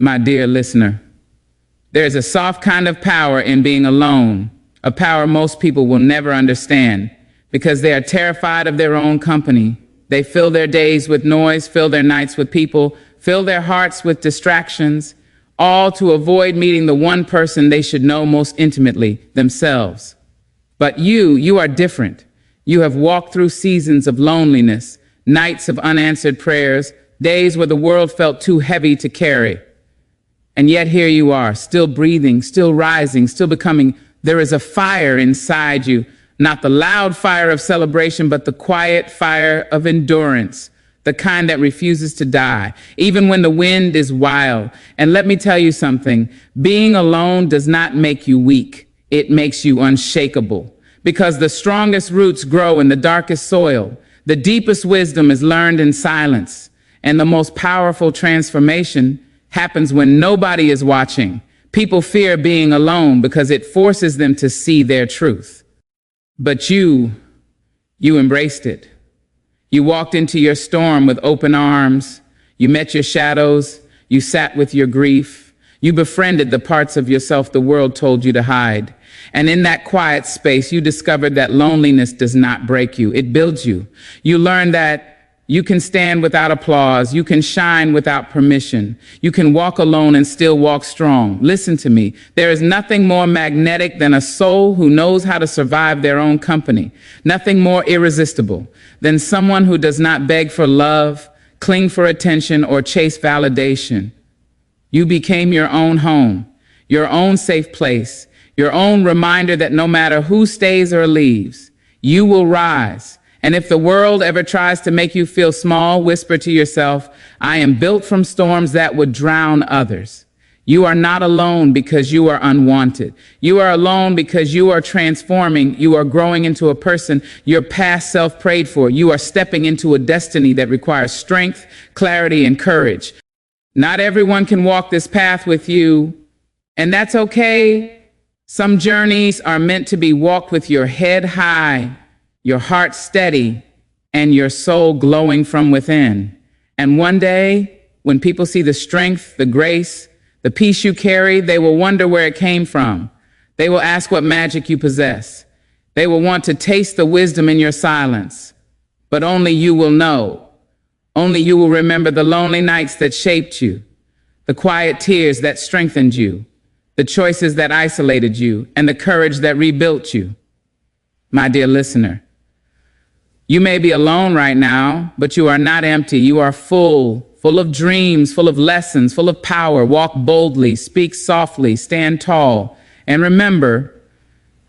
My dear listener, there's a soft kind of power in being alone, a power most people will never understand because they are terrified of their own company. They fill their days with noise, fill their nights with people, fill their hearts with distractions, all to avoid meeting the one person they should know most intimately, themselves. But you are different. You have walked through seasons of loneliness, nights of unanswered prayers, days where the world felt too heavy to carry. And yet here you are, still breathing, still rising, still becoming. There is a fire inside you, not the loud fire of celebration, but the quiet fire of endurance, the kind that refuses to die, even when the wind is wild. And let me tell you something, being alone does not make you weak. It makes you unshakable, because the strongest roots grow in the darkest soil. The deepest wisdom is learned in silence, and the most powerful transformation happens when nobody is watching. People fear being alone because it forces them to see their truth. But you embraced it. You walked into your storm with open arms. You met your shadows. You sat with your grief. You befriended the parts of yourself the world told you to hide. And in that quiet space, you discovered that loneliness does not break you. It builds you. You learned that you can stand without applause. You can shine without permission. You can walk alone and still walk strong. Listen to me. There is nothing more magnetic than a soul who knows how to survive their own company. Nothing more irresistible than someone who does not beg for love, cling for attention, or chase validation. You became your own home, your own safe place, your own reminder that no matter who stays or leaves, you will rise. And if the world ever tries to make you feel small, whisper to yourself, I am built from storms that would drown others. You are not alone because you are unwanted. You are alone because you are transforming. You are growing into a person your past self prayed for. You are stepping into a destiny that requires strength, clarity, and courage. Not everyone can walk this path with you, and that's okay. Some journeys are meant to be walked with your head high, your heart steady, and your soul glowing from within. And one day, when people see the strength, the grace, the peace you carry, they will wonder where it came from. They will ask what magic you possess. They will want to taste the wisdom in your silence. But only you will know. Only you will remember the lonely nights that shaped you, the quiet tears that strengthened you, the choices that isolated you, and the courage that rebuilt you. My dear listener, you may be alone right now, but you are not empty. You are full of dreams, full of lessons, full of power. Walk boldly, speak softly, stand tall. And remember,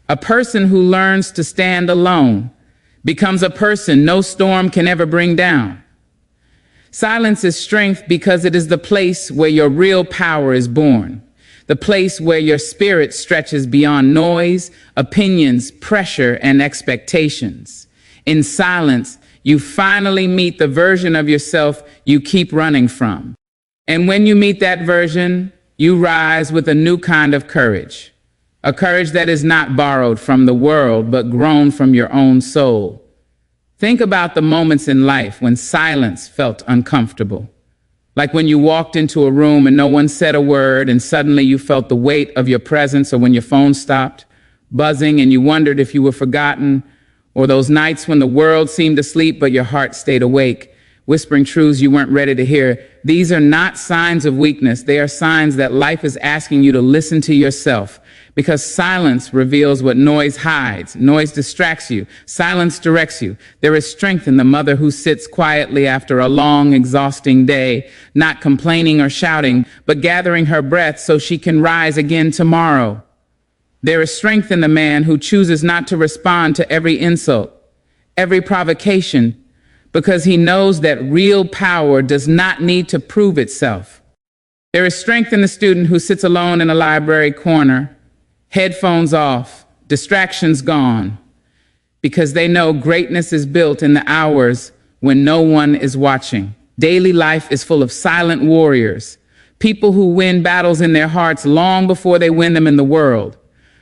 a person who learns to stand alone becomes a person no storm can ever bring down. Silence is strength because it is the place where your real power is born, the place where your spirit stretches beyond noise, opinions, pressure, and expectations. In silence, you finally meet the version of yourself you keep running from. And when you meet that version, you rise with a new kind of courage, a courage that is not borrowed from the world, but grown from your own soul. Think about the moments in life when silence felt uncomfortable, like when you walked into a room and no one said a word and suddenly you felt the weight of your presence, or when your phone stopped buzzing and you wondered if you were forgotten, or those nights when the world seemed asleep but your heart stayed awake, whispering truths you weren't ready to hear. These are not signs of weakness. They are signs that life is asking you to listen to yourself, because silence reveals what noise hides. Noise distracts you. Silence directs you. There is strength in the mother who sits quietly after a long, exhausting day, not complaining or shouting, but gathering her breath so she can rise again tomorrow. There is strength in the man who chooses not to respond to every insult, every provocation, because he knows that real power does not need to prove itself. There is strength in the student who sits alone in a library corner, headphones off, distractions gone, because they know greatness is built in the hours when no one is watching. Daily life is full of silent warriors, people who win battles in their hearts long before they win them in the world.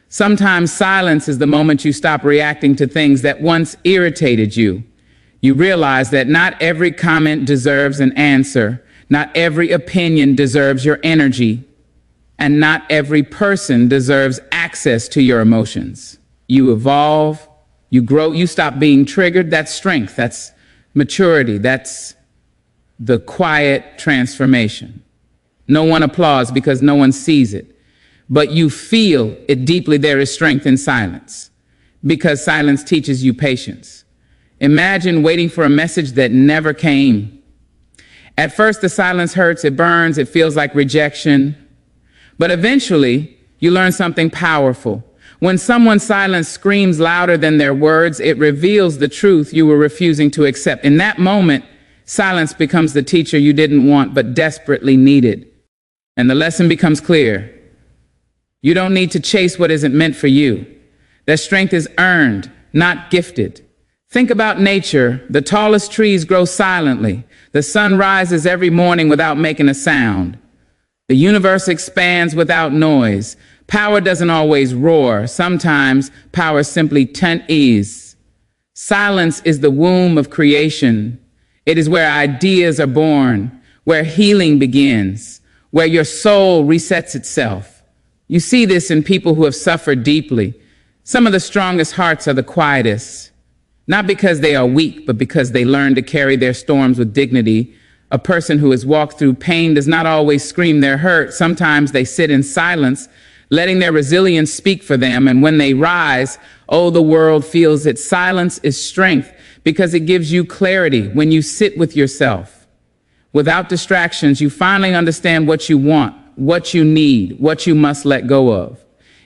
Sometimes silence is the moment you stop reacting to things that once irritated you. You realize that not every comment deserves an answer. Not every opinion deserves your energy, and not every person deserves access to your emotions. You evolve, you grow, you stop being triggered. That's strength, that's maturity, that's the quiet transformation. No one applauds because no one sees it, but you feel it deeply. There is strength in silence, because silence teaches you patience. Imagine waiting for a message that never came. At first, the silence hurts, it burns, it feels like rejection. But eventually, you learn something powerful. When someone's silence screams louder than their words, it reveals the truth you were refusing to accept. In that moment, silence becomes the teacher you didn't want but desperately needed. And the lesson becomes clear. You don't need to chase what isn't meant for you. That strength is earned, not gifted. Think about nature. The tallest trees grow silently. The sun rises every morning without making a sound. The universe expands without noise. Power doesn't always roar. Sometimes power simply is. Silence is the womb of creation. It is where ideas are born, where healing begins, where your soul resets itself. You see this in people who have suffered deeply. Some of the strongest hearts are the quietest, not because they are weak, but because they learn to carry their storms with dignity. A person who has walked through pain does not always scream their hurt. Sometimes they sit in silence, letting their resilience speak for them. And when they rise, oh, the world feels it. Silence is strength because it gives you clarity. When you sit with yourself, without distractions, you finally understand what you want, what you need, what you must let go of.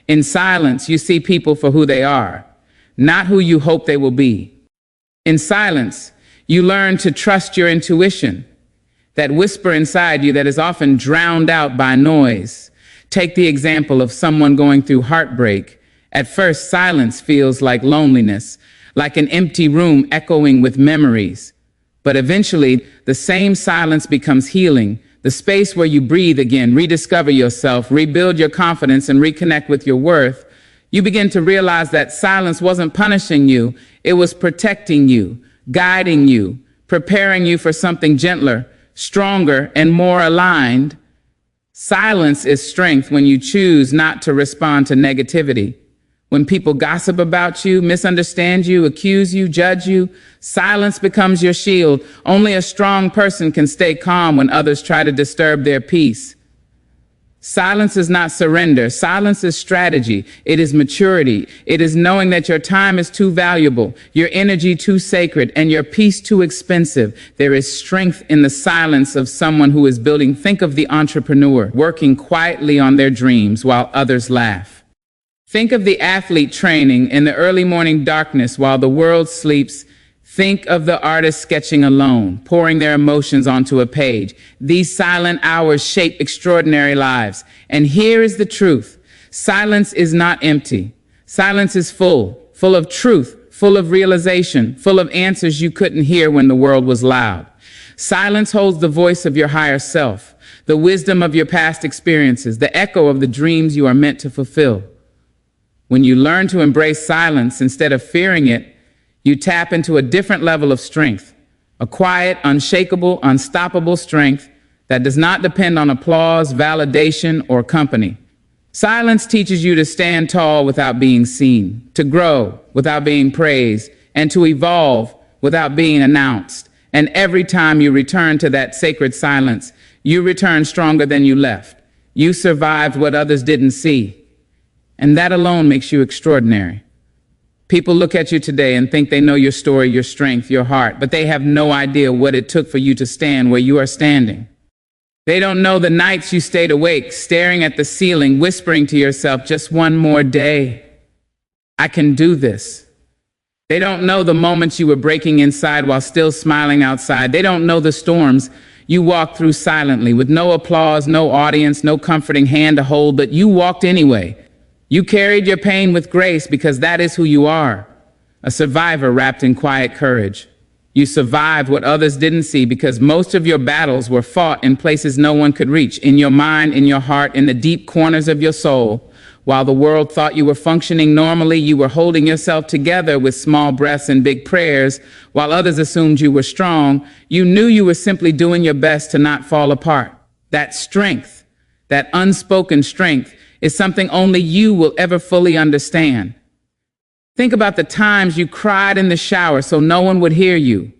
In silence, you see people for who they are, not who you hope they will be. In silence, you learn to trust your intuition, that whisper inside you that is often drowned out by noise. Take the example of someone going through heartbreak. At first, silence feels like loneliness, like an empty room echoing with memories. But eventually, the same silence becomes healing, the space where you breathe again, rediscover yourself, rebuild your confidence, and reconnect with your worth. You begin to realize that silence wasn't punishing you, it was protecting you, guiding you, preparing you for something gentler, stronger, and more aligned. Silence is strength when you choose not to respond to negativity. When people gossip about you, misunderstand you, accuse you, judge you, silence becomes your shield. Only a strong person can stay calm when others try to disturb their peace. Silence is not surrender. Silence is strategy. It is maturity. It is knowing that your time is too valuable, your energy too sacred, and your peace too expensive. There is strength in the silence of someone who is building. Think of the entrepreneur working quietly on their dreams while others laugh. Think of the athlete training in the early morning darkness while the world sleeps. Think of the artist sketching alone, pouring their emotions onto a page. These silent hours shape extraordinary lives. And here is the truth. Silence is not empty. Silence is full of truth, full of realization, full of answers you couldn't hear when the world was loud. Silence holds the voice of your higher self, the wisdom of your past experiences, the echo of the dreams you are meant to fulfill. When you learn to embrace silence instead of fearing it, you tap into a different level of strength, a quiet, unshakable, unstoppable strength that does not depend on applause, validation, or company. Silence teaches you to stand tall without being seen, to grow without being praised, and to evolve without being announced. And every time you return to that sacred silence, you return stronger than you left. You survived what others didn't see. And that alone makes you extraordinary. People look at you today and think they know your story, your strength, your heart, but they have no idea what it took for you to stand where you are standing. They don't know the nights you stayed awake, staring at the ceiling, whispering to yourself, just one more day. I can do this. They don't know the moments you were breaking inside while still smiling outside. They don't know the storms you walked through silently with no applause, no audience, no comforting hand to hold, but you walked anyway. You carried your pain with grace because that is who you are, a survivor wrapped in quiet courage. You survived what others didn't see because most of your battles were fought in places no one could reach, in your mind, in your heart, in the deep corners of your soul. While the world thought you were functioning normally, you were holding yourself together with small breaths and big prayers. While others assumed you were strong, you knew you were simply doing your best to not fall apart. That strength, that unspoken strength, is something only you will ever fully understand. Think about the times you cried in the shower so no one would hear you.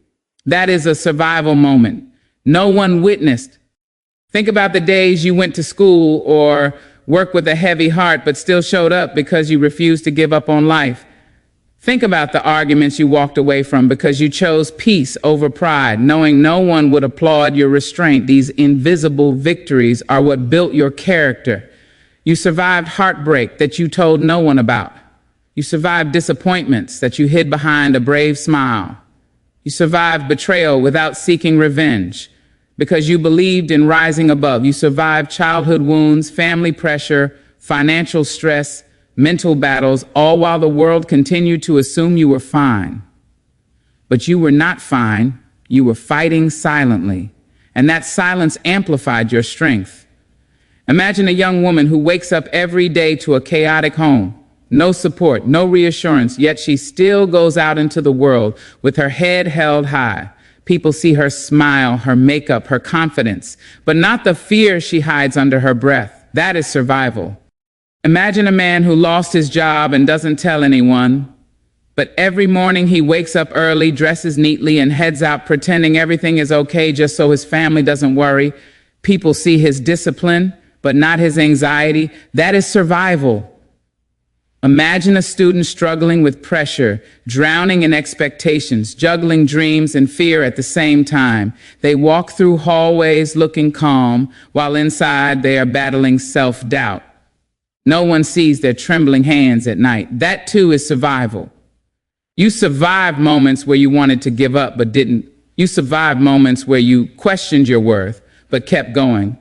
That is a survival moment. No one witnessed. Think about the days you went to school or worked with a heavy heart but still showed up because you refused to give up on life. Think about the arguments you walked away from because you chose peace over pride, knowing no one would applaud your restraint. These invisible victories are what built your character. You survived heartbreak that you told no one about. You survived disappointments that you hid behind a brave smile. You survived betrayal without seeking revenge because you believed in rising above. You survived childhood wounds, family pressure, financial stress, mental battles, all while the world continued to assume you were fine. But you were not fine. You were fighting silently, and that silence amplified your strength. Imagine a young woman who wakes up every day to a chaotic home. No support, no reassurance, yet she still goes out into the world with her head held high. People see her smile, her makeup, her confidence, but not the fear she hides under her breath. That is survival. Imagine a man who lost his job and doesn't tell anyone, but every morning he wakes up early, dresses neatly, and heads out pretending everything is okay just so his family doesn't worry. People see his discipline, but not his anxiety. That is survival. Imagine a student struggling with pressure, drowning in expectations, juggling dreams and fear at the same time. They walk through hallways looking calm, while inside they are battling self-doubt. No one sees their trembling hands at night. That too is survival. You survived moments where you wanted to give up but didn't. You survived moments where you questioned your worth but kept going.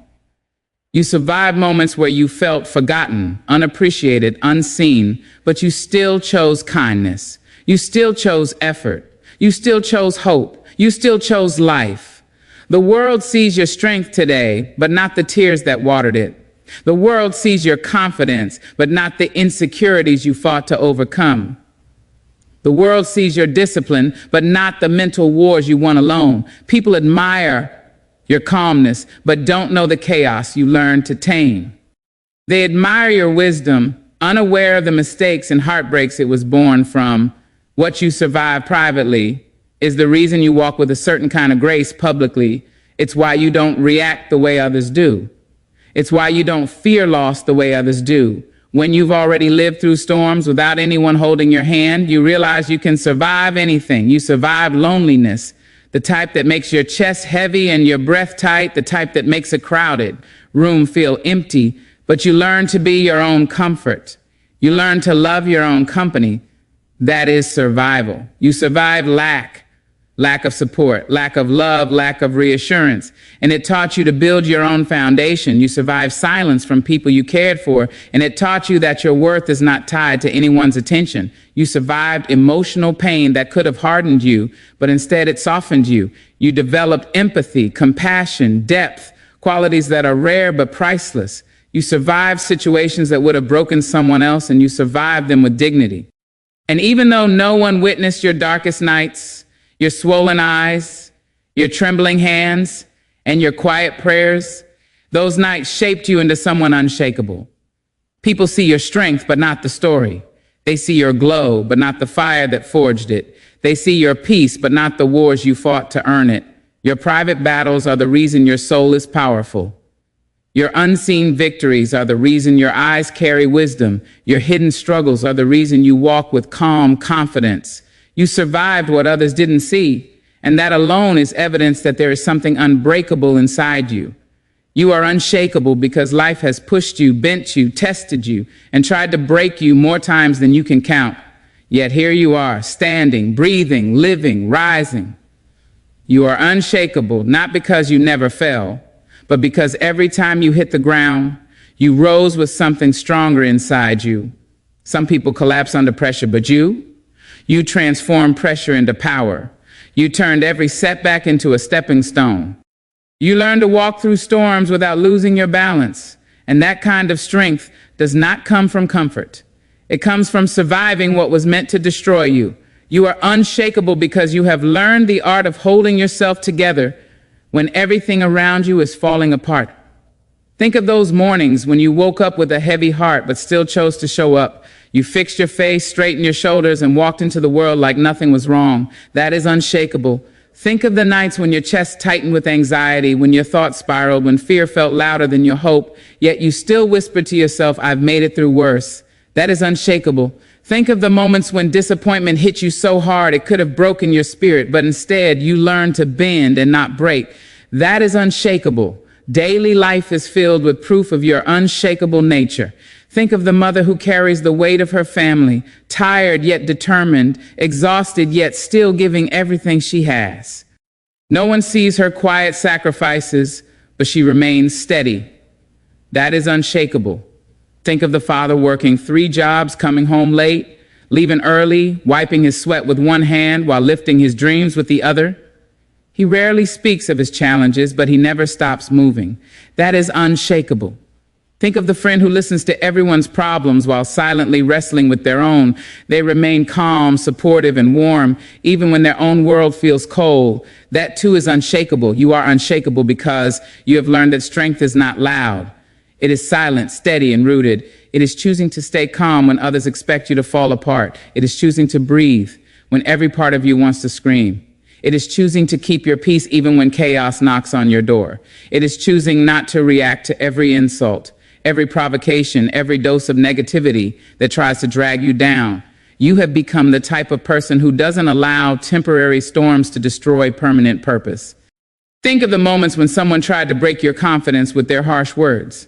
You survived moments where you felt forgotten, unappreciated, unseen, but you still chose kindness. You still chose effort. You still chose hope. You still chose life. The world sees your strength today, but not the tears that watered it. The world sees your confidence, but not the insecurities you fought to overcome. The world sees your discipline, but not the mental wars you won alone. People admire your calmness, but don't know the chaos you learned to tame. They admire your wisdom, unaware of the mistakes and heartbreaks it was born from. What you survived privately is the reason you walk with a certain kind of grace publicly. It's why you don't react the way others do. It's why you don't fear loss the way others do. When you've already lived through storms without anyone holding your hand, you realize you can survive anything. You survive loneliness, the type that makes your chest heavy and your breath tight, the type that makes a crowded room feel empty, but you learn to be your own comfort. You learn to love your own company. That is survival. You survive lack of support, lack of love, lack of reassurance, and it taught you to build your own foundation. You survived silence from people you cared for, and it taught you that your worth is not tied to anyone's attention. You survived emotional pain that could have hardened you, but instead it softened you. You developed empathy, compassion, depth, qualities that are rare but priceless. You survived situations that would have broken someone else, and you survived them with dignity. And even though no one witnessed your darkest nights, your swollen eyes, your trembling hands, and your quiet prayers, those nights shaped you into someone unshakable. People see your strength, but not the story. They see your glow, but not the fire that forged it. They see your peace, but not the wars you fought to earn it. Your private battles are the reason your soul is powerful. Your unseen victories are the reason your eyes carry wisdom. Your hidden struggles are the reason you walk with calm confidence. You survived what others didn't see, and that alone is evidence that there is something unbreakable inside you. You are unshakable because life has pushed you, bent you, tested you, and tried to break you more times than you can count. Yet here you are, standing, breathing, living, rising. You are unshakable, not because you never fell, but because every time you hit the ground, you rose with something stronger inside you. Some people collapse under pressure, but you transformed pressure into power. You turned every setback into a stepping stone. You learned to walk through storms without losing your balance. And that kind of strength does not come from comfort. It comes from surviving what was meant to destroy you. You are unshakable because you have learned the art of holding yourself together when everything around you is falling apart. Think of those mornings when you woke up with a heavy heart but still chose to show up. You fixed your face, straightened your shoulders, and walked into the world like nothing was wrong. That is unshakable. Think of the nights when your chest tightened with anxiety, when your thoughts spiraled, when fear felt louder than your hope, yet you still whispered to yourself, "I've made it through worse." That is unshakable. Think of the moments when disappointment hit you so hard it could have broken your spirit, but instead you learned to bend and not break. That is unshakable. Daily life is filled with proof of your unshakable nature. Think of the mother who carries the weight of her family, tired yet determined, exhausted yet still giving everything she has. No one sees her quiet sacrifices, but she remains steady. That is unshakable. Think of the father working 3 jobs, coming home late, leaving early, wiping his sweat with one hand while lifting his dreams with the other. He rarely speaks of his challenges, but he never stops moving. That is unshakable. Think of the friend who listens to everyone's problems while silently wrestling with their own. They remain calm, supportive, and warm, even when their own world feels cold. That too is unshakable. You are unshakable because you have learned that strength is not loud. It is silent, steady, and rooted. It is choosing to stay calm when others expect you to fall apart. It is choosing to breathe when every part of you wants to scream. It is choosing to keep your peace even when chaos knocks on your door. It is choosing not to react to every insult, every provocation, every dose of negativity that tries to drag you down. You have become the type of person who doesn't allow temporary storms to destroy permanent purpose. Think of the moments when someone tried to break your confidence with their harsh words.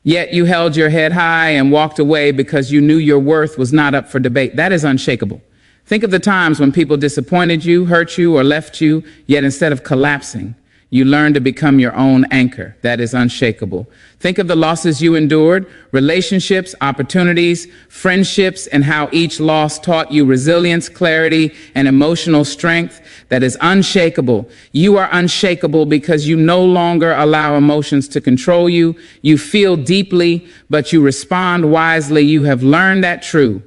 Yet you held your head high and walked away because you knew your worth was not up for debate. That is unshakable. Think of the times when people disappointed you, hurt you, or left you, yet instead of collapsing, you learned to become your own anchor. That is unshakable. Think of the losses you endured, relationships, opportunities, friendships, and how each loss taught you resilience, clarity, and emotional strength. That is unshakable. You are unshakable because you no longer allow emotions to control you. You feel deeply, but you respond wisely. You have learned that true.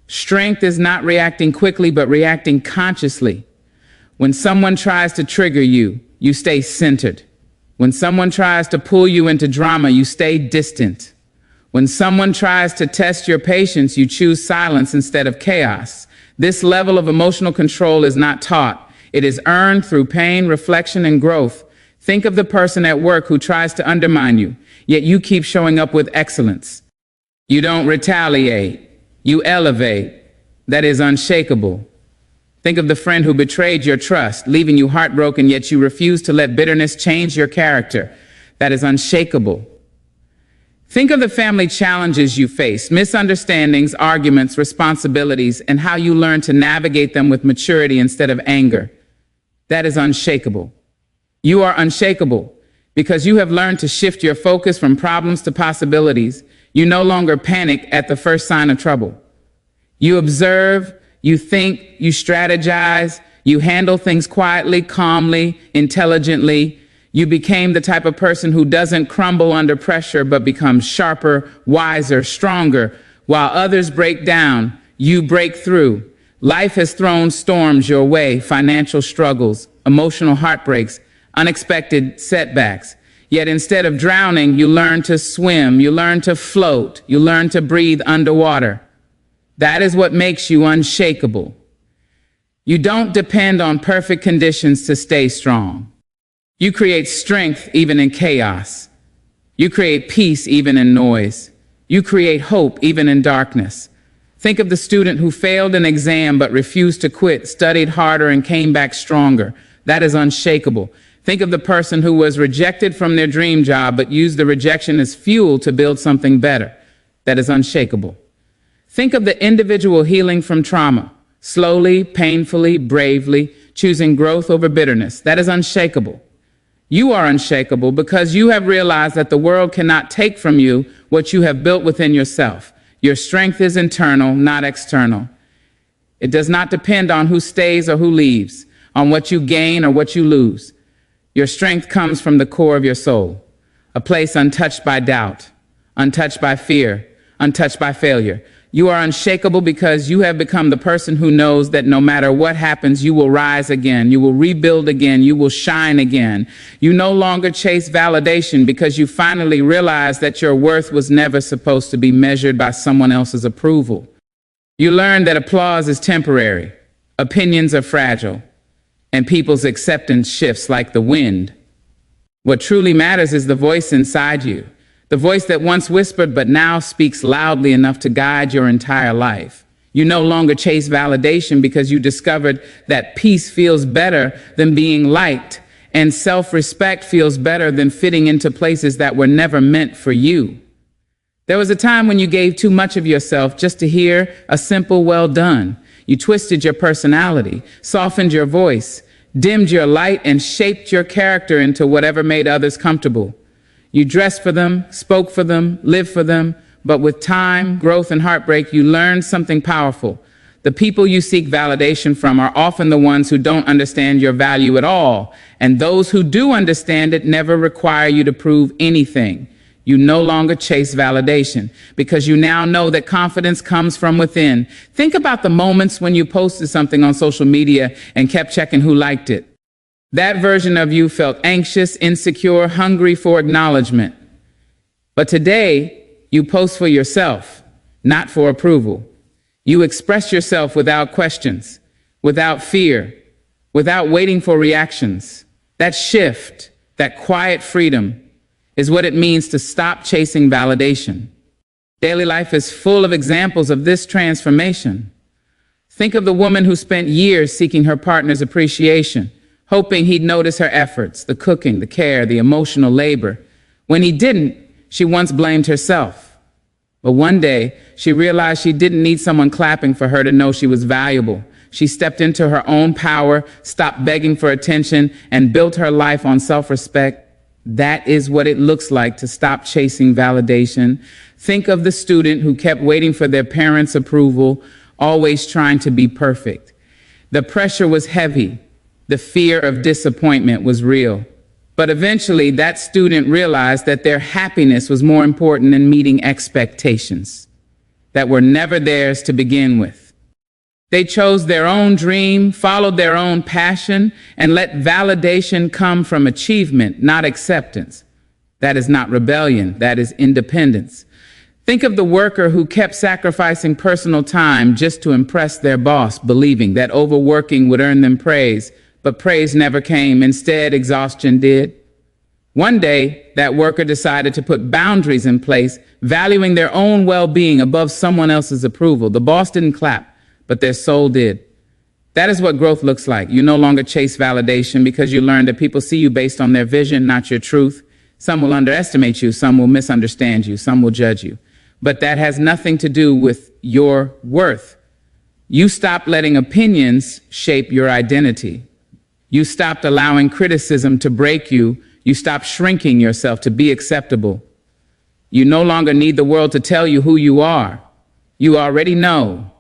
Strength is not reacting quickly, but reacting consciously. When someone tries to trigger you, you stay centered. When someone tries to pull you into drama, you stay distant. When someone tries to test your patience, you choose silence instead of chaos. This level of emotional control is not taught. It is earned through pain, reflection, and growth. Think of the person at work who tries to undermine you, yet you keep showing up with excellence. You don't retaliate. You elevate. That is unshakable. Think of the friend who betrayed your trust, leaving you heartbroken, yet you refuse to let bitterness change your character. That is unshakable. Think of the family challenges you face, misunderstandings, arguments, responsibilities, and how you learn to navigate them with maturity instead of anger. That is unshakable. You are unshakable because you have learned to shift your focus from problems to possibilities. You no longer panic at the first sign of trouble. You observe, you think, you strategize, you handle things quietly, calmly, intelligently. You became the type of person who doesn't crumble under pressure, but becomes sharper, wiser, stronger. While others break down, you break through. Life has thrown storms your way, financial struggles, emotional heartbreaks, unexpected setbacks. Yet instead of drowning, you learn to swim, you learn to float, you learn to breathe underwater. That is what makes you unshakable. You don't depend on perfect conditions to stay strong. You create strength even in chaos. You create peace even in noise. You create hope even in darkness. Think of the student who failed an exam but refused to quit, studied harder, and came back stronger. That is unshakable. Think of the person who was rejected from their dream job but used the rejection as fuel to build something better. That is unshakable. Think of the individual healing from trauma, slowly, painfully, bravely, choosing growth over bitterness. That is unshakable. You are unshakable because you have realized that the world cannot take from you what you have built within yourself. Your strength is internal, not external. It does not depend on who stays or who leaves, on what you gain or what you lose. Your strength comes from the core of your soul, a place untouched by doubt, untouched by fear, untouched by failure. You are unshakable because you have become the person who knows that no matter what happens, you will rise again, you will rebuild again, you will shine again. You no longer chase validation because you finally realize that your worth was never supposed to be measured by someone else's approval. You learn that applause is temporary, opinions are fragile, and people's acceptance shifts like the wind. What truly matters is the voice inside you. The voice that once whispered but now speaks loudly enough to guide your entire life. You no longer chase validation because you discovered that peace feels better than being liked, and self-respect feels better than fitting into places that were never meant for you. There was a time when you gave too much of yourself just to hear a simple well done. You twisted your personality, softened your voice, dimmed your light, and shaped your character into whatever made others comfortable. You dressed for them, spoke for them, lived for them, but with time, growth, and heartbreak, you learned something powerful. The people you seek validation from are often the ones who don't understand your value at all, and those who do understand it never require you to prove anything. You no longer chase validation because you now know that confidence comes from within. Think about the moments when you posted something on social media and kept checking who liked it. That version of you felt anxious, insecure, hungry for acknowledgement. But today, you post for yourself, not for approval. You express yourself without questions, without fear, without waiting for reactions. That shift, that quiet freedom, is what it means to stop chasing validation. Daily life is full of examples of this transformation. Think of the woman who spent years seeking her partner's appreciation, hoping he'd notice her efforts, the cooking, the care, the emotional labor. When he didn't, she once blamed herself. But one day, she realized she didn't need someone clapping for her to know she was valuable. She stepped into her own power, stopped begging for attention, and built her life on self-respect. That is what it looks like to stop chasing validation. Think of the student who kept waiting for their parents' approval, always trying to be perfect. The pressure was heavy. The fear of disappointment was real. But eventually, that student realized that their happiness was more important than meeting expectations that were never theirs to begin with. They chose their own dream, followed their own passion, and let validation come from achievement, not acceptance. That is not rebellion, that is independence. Think of the worker who kept sacrificing personal time just to impress their boss, believing that overworking would earn them praise. But praise never came. Instead, exhaustion did. One day, that worker decided to put boundaries in place, valuing their own well-being above someone else's approval. The boss didn't clap, but their soul did. That is what growth looks like. You no longer chase validation because you learn that people see you based on their vision, not your truth. Some will underestimate you, some will misunderstand you, some will judge you. But that has nothing to do with your worth. You stopped letting opinions shape your identity. You stopped allowing criticism to break you. You stopped shrinking yourself to be acceptable. You no longer need the world to tell you who you are. You already know.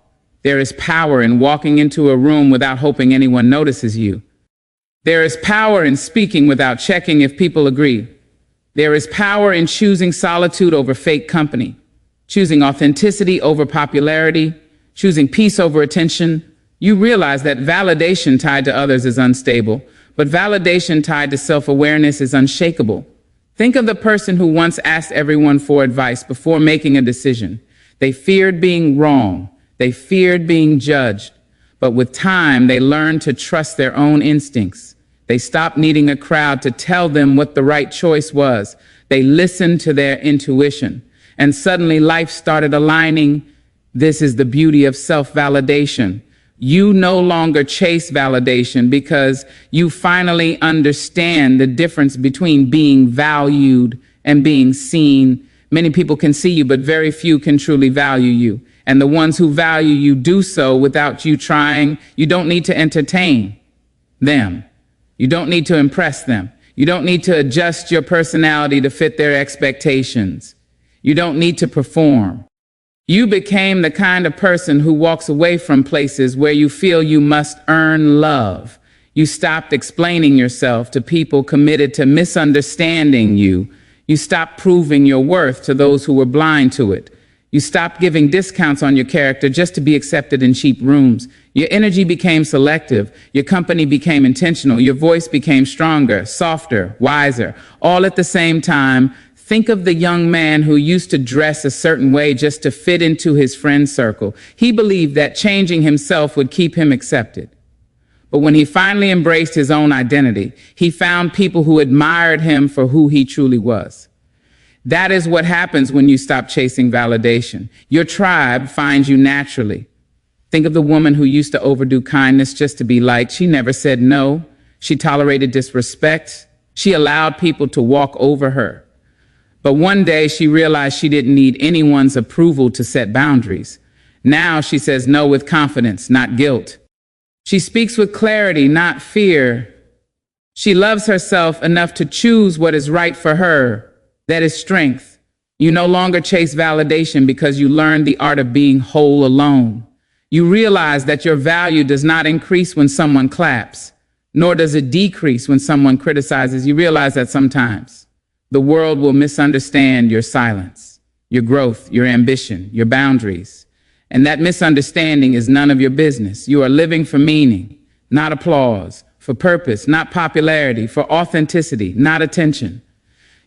There is power in walking into a room without hoping anyone notices you. There is power in speaking without checking if people agree. There is power in choosing solitude over fake company, choosing authenticity over popularity, choosing peace over attention. You realize that validation tied to others is unstable, but validation tied to self-awareness is unshakable. Think of the person who once asked everyone for advice before making a decision. They feared being wrong. They feared being judged. But with time, they learned to trust their own instincts. They stopped needing a crowd to tell them what the right choice was. They listened to their intuition. And suddenly life started aligning. This is the beauty of self-validation. You no longer chase validation because you finally understand the difference between being valued and being seen. Many people can see you, but very few can truly value you. And the ones who value you do so without you trying. You don't need to entertain them. You don't need to impress them. You don't need to adjust your personality to fit their expectations. You don't need to perform. You became the kind of person who walks away from places where you feel you must earn love. You stopped explaining yourself to people committed to misunderstanding you. You stopped proving your worth to those who were blind to it. You stopped giving discounts on your character just to be accepted in cheap rooms. Your energy became selective. Your company became intentional. Your voice became stronger, softer, wiser, all at the same time. Think of the young man who used to dress a certain way just to fit into his friend circle. He believed that changing himself would keep him accepted. But when he finally embraced his own identity, he found people who admired him for who he truly was. That is what happens when you stop chasing validation. Your tribe finds you naturally. Think of the woman who used to overdo kindness just to be liked. She never said no. She tolerated disrespect. She allowed people to walk over her. But one day she realized she didn't need anyone's approval to set boundaries. Now she says no with confidence, not guilt. She speaks with clarity, not fear. She loves herself enough to choose what is right for her. That is strength. You no longer chase validation because you learned the art of being whole alone. You realize that your value does not increase when someone claps, nor does it decrease when someone criticizes. You realize that sometimes the world will misunderstand your silence, your growth, your ambition, your boundaries. And that misunderstanding is none of your business. You are living for meaning, not applause, for purpose, not popularity, for authenticity, not attention.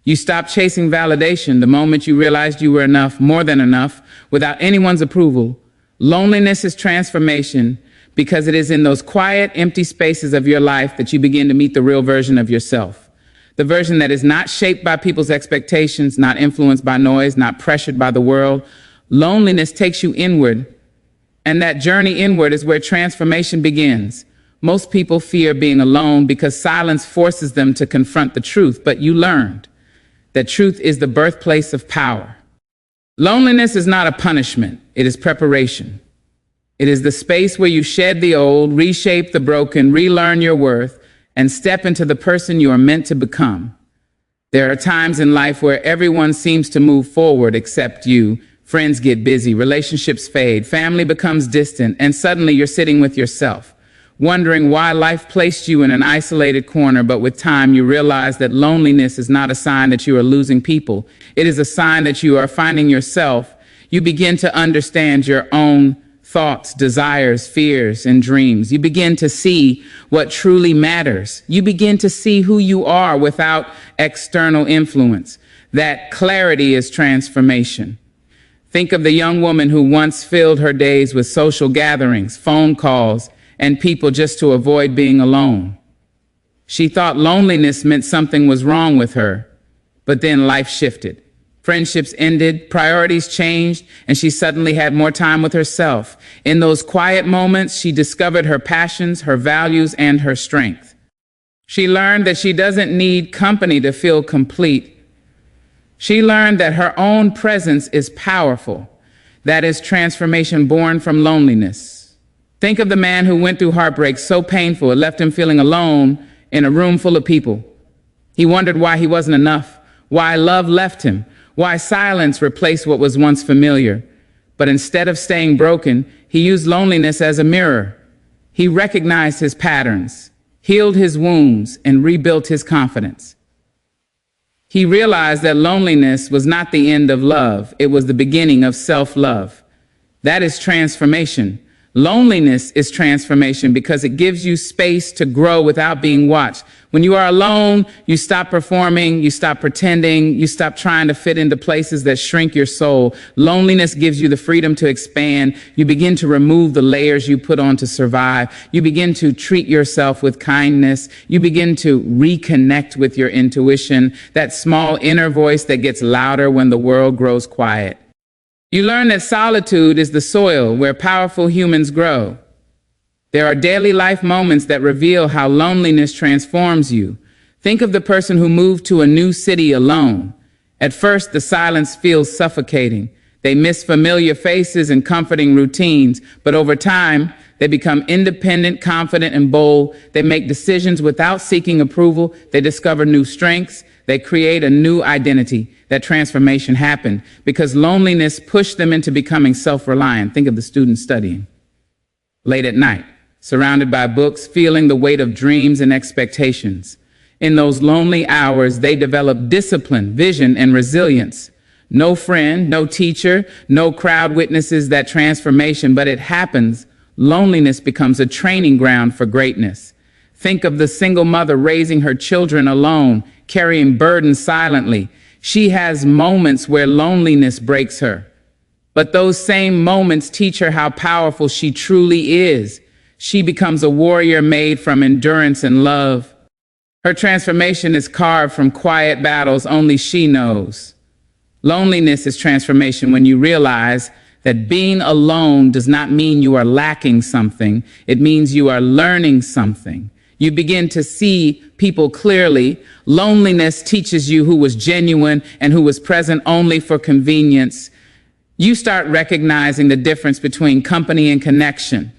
You stopped chasing validation the moment you realized you were enough, more than enough, without anyone's approval. Loneliness is transformation because it is in those quiet, empty spaces of your life that you begin to meet the real version of yourself. The version that is not shaped by people's expectations, not influenced by noise, not pressured by the world. Loneliness takes you inward, and that journey inward is where transformation begins. Most people fear being alone because silence forces them to confront the truth, but you learned that truth is the birthplace of power. Loneliness is not a punishment, it is preparation. It is the space where you shed the old, reshape the broken, relearn your worth, and step into the person you are meant to become. There are times in life where everyone seems to move forward except you. Friends get busy, relationships fade, family becomes distant, and suddenly you're sitting with yourself, wondering why life placed you in an isolated corner. But with time, you realize that loneliness is not a sign that you are losing people. It is a sign that you are finding yourself. You begin to understand your own thoughts, desires, fears, and dreams. You begin to see what truly matters. You begin to see who you are without external influence. That clarity is transformation. Think of the young woman who once filled her days with social gatherings, phone calls, and people just to avoid being alone. She thought loneliness meant something was wrong with her, but then life shifted. Friendships ended, priorities changed, and she suddenly had more time with herself. In those quiet moments, she discovered her passions, her values, and her strength. She learned that she doesn't need company to feel complete. She learned that her own presence is powerful. That is transformation born from loneliness. Think of the man who went through heartbreak so painful it left him feeling alone in a room full of people. He wondered why he wasn't enough, why love left him, why silence replaced what was once familiar. But instead of staying broken, he used loneliness as a mirror. He recognized his patterns, healed his wounds, and rebuilt his confidence. He realized that loneliness was not the end of love, it was the beginning of self-love. That is transformation. Loneliness is transformation because it gives you space to grow without being watched. When you are alone, you stop performing, you stop pretending, you stop trying to fit into places that shrink your soul. Loneliness gives you the freedom to expand. You begin to remove the layers you put on to survive. You begin to treat yourself with kindness. You begin to reconnect with your intuition, that small inner voice that gets louder when the world grows quiet. You learn that solitude is the soil where powerful humans grow. There are daily life moments that reveal how loneliness transforms you. Think of the person who moved to a new city alone. At first, the silence feels suffocating. They miss familiar faces and comforting routines, but over time, they become independent, confident, and bold. They make decisions without seeking approval. They discover new strengths. They create a new identity. That transformation happened because loneliness pushed them into becoming self-reliant. Think of the student studying late at night, surrounded by books, feeling the weight of dreams and expectations. In those lonely hours, they develop discipline, vision, and resilience. No friend, no teacher, no crowd witnesses that transformation, but it happens. Loneliness becomes a training ground for greatness. Think of the single mother raising her children alone, carrying burdens silently. She has moments where loneliness breaks her. But those same moments teach her how powerful she truly is. She becomes a warrior made from endurance and love. Her transformation is carved from quiet battles only she knows. Loneliness is transformation when you realize that being alone does not mean you are lacking something. It means you are learning something. You begin to see people clearly. Loneliness teaches you who was genuine and who was present only for convenience. You start recognizing the difference between company and connection.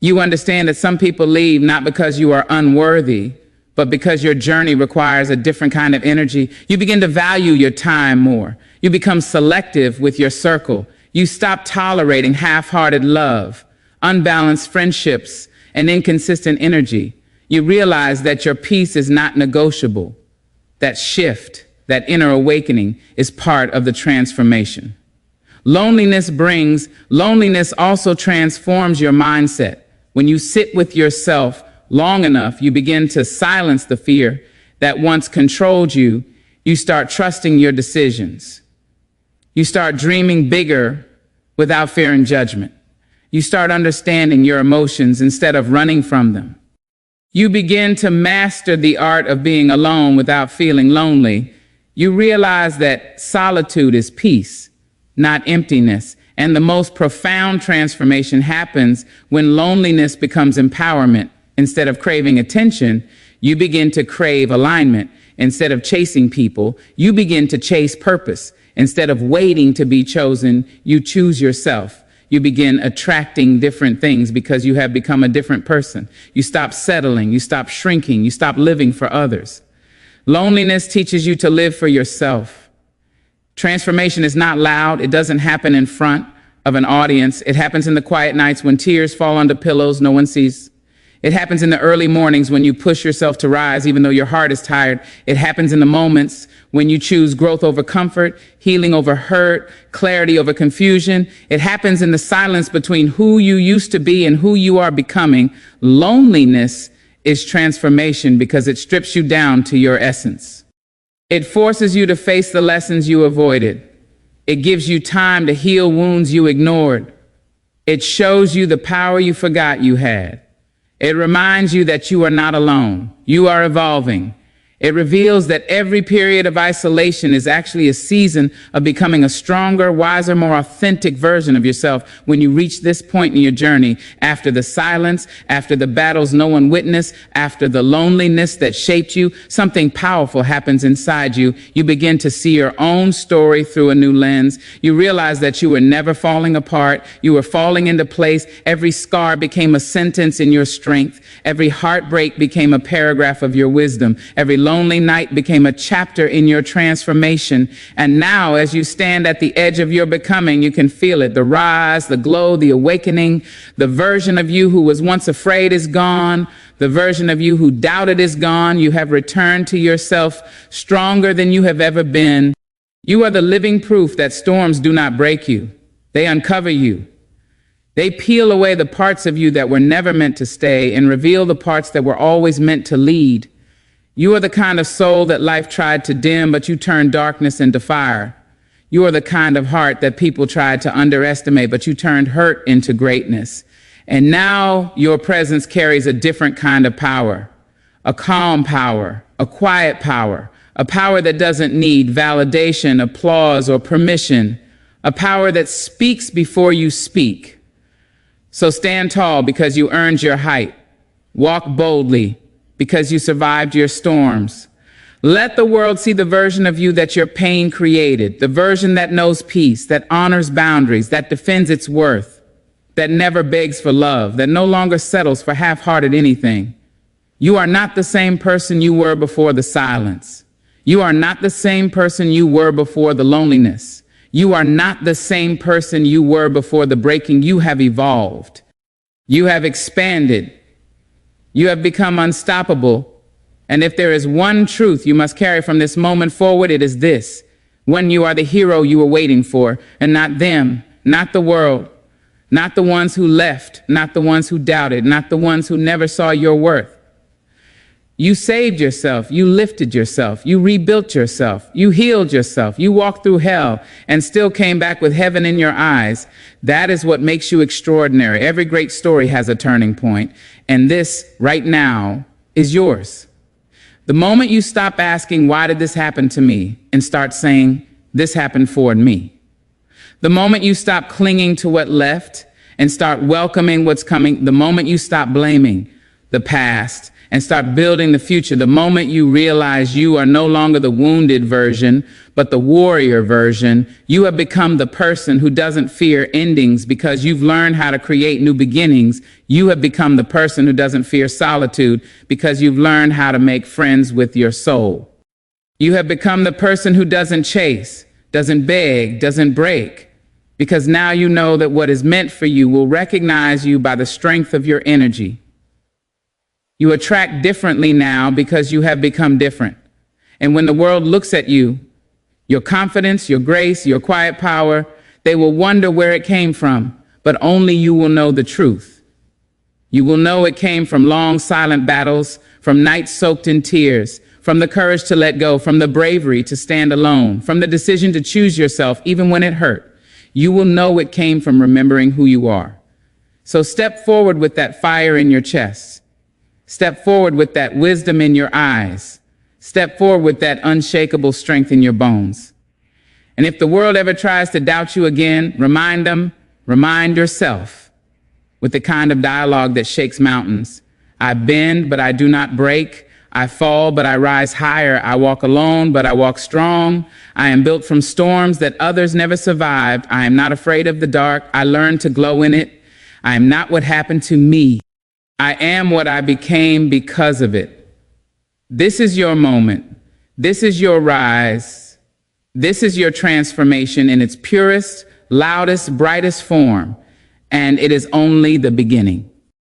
You understand that some people leave not because you are unworthy, but because your journey requires a different kind of energy. You begin to value your time more. You become selective with your circle. You stop tolerating half-hearted love, unbalanced friendships, and inconsistent energy. You realize that your peace is not negotiable. That shift, that inner awakening, is part of the transformation. Loneliness also transforms your mindset. When you sit with yourself long enough, you begin to silence the fear that once controlled you. You start trusting your decisions. You start dreaming bigger without fear and judgment. You start understanding your emotions instead of running from them. You begin to master the art of being alone without feeling lonely. You realize that solitude is peace, not emptiness. And the most profound transformation happens when loneliness becomes empowerment. Instead of craving attention, you begin to crave alignment. Instead of chasing people, you begin to chase purpose. Instead of waiting to be chosen, you choose yourself. You begin attracting different things because you have become a different person. You stop settling, you stop shrinking, you stop living for others. Loneliness teaches you to live for yourself. Transformation is not loud. It doesn't happen in front of an audience. It happens in the quiet nights when tears fall under pillows no one sees. It happens in the early mornings when you push yourself to rise even though your heart is tired. It happens in the moments when you choose growth over comfort, healing over hurt, clarity over confusion. It happens in the silence between who you used to be and who you are becoming. Loneliness is transformation because it strips you down to your essence. It forces you to face the lessons you avoided. It gives you time to heal wounds you ignored. It shows you the power you forgot you had. It reminds you that you are not alone. You are evolving. It reveals that every period of isolation is actually a season of becoming a stronger, wiser, more authentic version of yourself. When you reach this point in your journey, after the silence, after the battles no one witnessed, after the loneliness that shaped you, something powerful happens inside you. You begin to see your own story through a new lens. You realize that you were never falling apart. You were falling into place. Every scar became a sentence in your strength. Every heartbreak became a paragraph of your wisdom. Every lonely night became a chapter in your transformation. And now, as you stand at the edge of your becoming, you can feel it. The rise, the glow, the awakening. The version of you who was once afraid is gone. The version of you who doubted is gone. You have returned to yourself stronger than you have ever been. You are the living proof that storms do not break you. They uncover you. They peel away the parts of you that were never meant to stay and reveal the parts that were always meant to lead. You are the kind of soul that life tried to dim, but you turned darkness into fire. You are the kind of heart that people tried to underestimate, but you turned hurt into greatness. And now your presence carries a different kind of power, a calm power, a quiet power, a power that doesn't need validation, applause, or permission, a power that speaks before you speak. So stand tall because you earned your height. Walk boldly because you survived your storms. Let the world see the version of you that your pain created, the version that knows peace, that honors boundaries, that defends its worth, that never begs for love, that no longer settles for half-hearted anything. You are not the same person you were before the silence. You are not the same person you were before the loneliness. You are not the same person you were before the breaking. You have evolved. You have expanded. You have become unstoppable. And if there is one truth you must carry from this moment forward, it is this: when you are the hero you were waiting for, and not them, not the world, not the ones who left, not the ones who doubted, not the ones who never saw your worth. You saved yourself, you lifted yourself, you rebuilt yourself, you healed yourself, you walked through hell and still came back with heaven in your eyes. That is what makes you extraordinary. Every great story has a turning point, and this, right now, is yours. The moment you stop asking, why did this happen to me, and start saying, this happened for me. The moment you stop clinging to what left and start welcoming what's coming, the moment you stop blaming the past and start building the future, the moment you realize you are no longer the wounded version, but the warrior version, you have become the person who doesn't fear endings because you've learned how to create new beginnings. You have become the person who doesn't fear solitude because you've learned how to make friends with your soul. You have become the person who doesn't chase, doesn't beg, doesn't break, because now you know that what is meant for you will recognize you by the strength of your energy. You attract differently now because you have become different. And when the world looks at you, your confidence, your grace, your quiet power, they will wonder where it came from, but only you will know the truth. You will know it came from long, silent battles, from nights soaked in tears, from the courage to let go, from the bravery to stand alone, from the decision to choose yourself even when it hurt. You will know it came from remembering who you are. So step forward with that fire in your chest. Step forward with that wisdom in your eyes. Step forward with that unshakable strength in your bones. And if the world ever tries to doubt you again, remind yourself with the kind of dialogue that shakes mountains. I bend, but I do not break. I fall, but I rise higher. I walk alone, but I walk strong. I am built from storms that others never survived. I am not afraid of the dark. I learned to glow in it. I am not what happened to me. I am what I became because of it. This is your moment. This is your rise. This is your transformation in its purest, loudest, brightest form. And it is only the beginning.